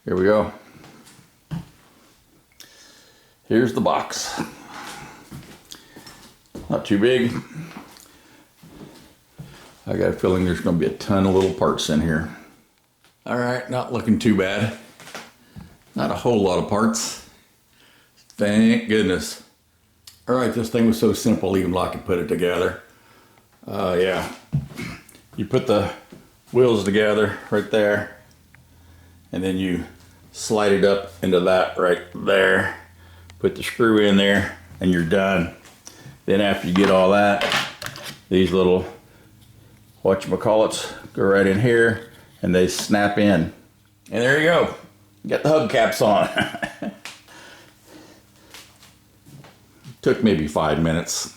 Here we go. Here's the box. Not too big. I got a feeling there's going to be a ton of little parts in here. All right, not looking too bad. Not a whole lot of parts. Thank goodness. All right, this thing was so simple, even I could put it together. Yeah, you put the wheels together right there, and then you slide it up into that right there. Put the screw in there, and you're done. Then after you get all that, these little whatchamacallits go right in here, and they snap in. And there you go. You got the hubcaps on. Took maybe 5 minutes.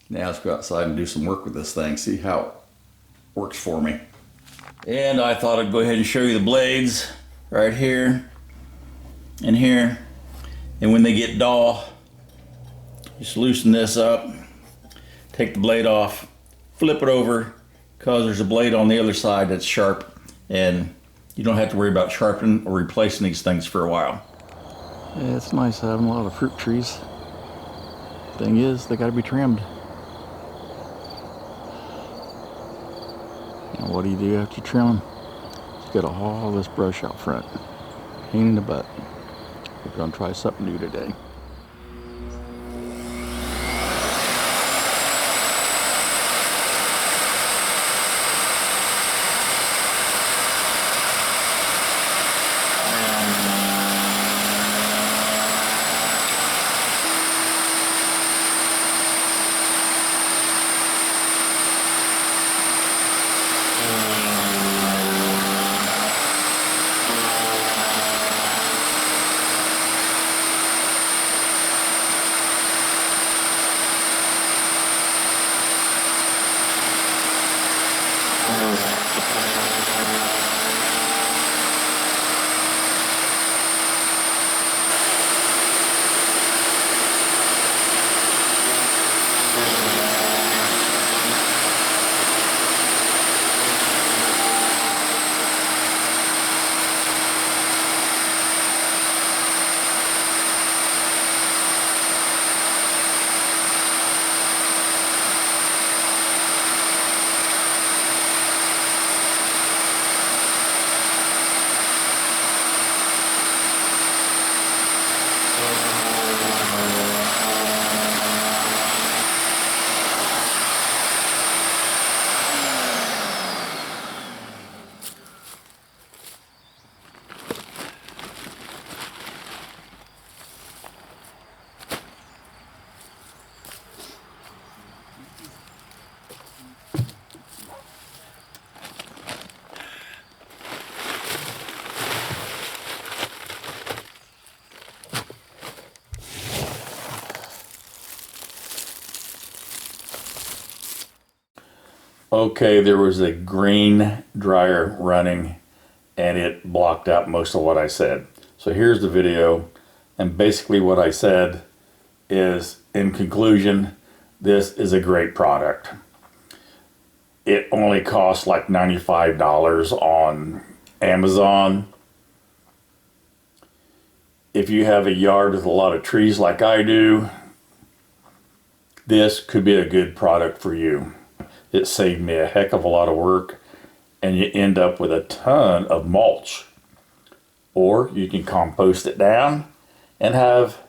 Now let's go outside and do some work with this thing, see how it works for me. And I thought I'd go ahead and show you the blades right here and here. And when they get dull, just loosen this up, take the blade off, flip it over, because there's a blade on the other side that's sharp, and you don't have to worry about sharpening or replacing these things for a while. Yeah, it's nice having a lot of fruit trees. Thing is, they gotta be trimmed. And what do you do after you trim them? You gotta haul all this brush out front. Pain in the butt. We're gonna try something new today. Okay, there was a grain dryer running and it blocked out most of what I said. So here's the video, and basically what I said is, in conclusion, this is a great product. It only costs like $95 on Amazon. If you have a yard with a lot of trees like I do, this could be a good product for you. It saved me a heck of a lot of work, and you end up with a ton of mulch. Or you can compost it down and have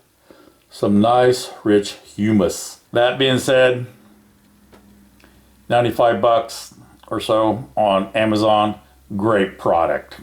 some nice rich humus. That being said, 95 bucks or so on Amazon, great product.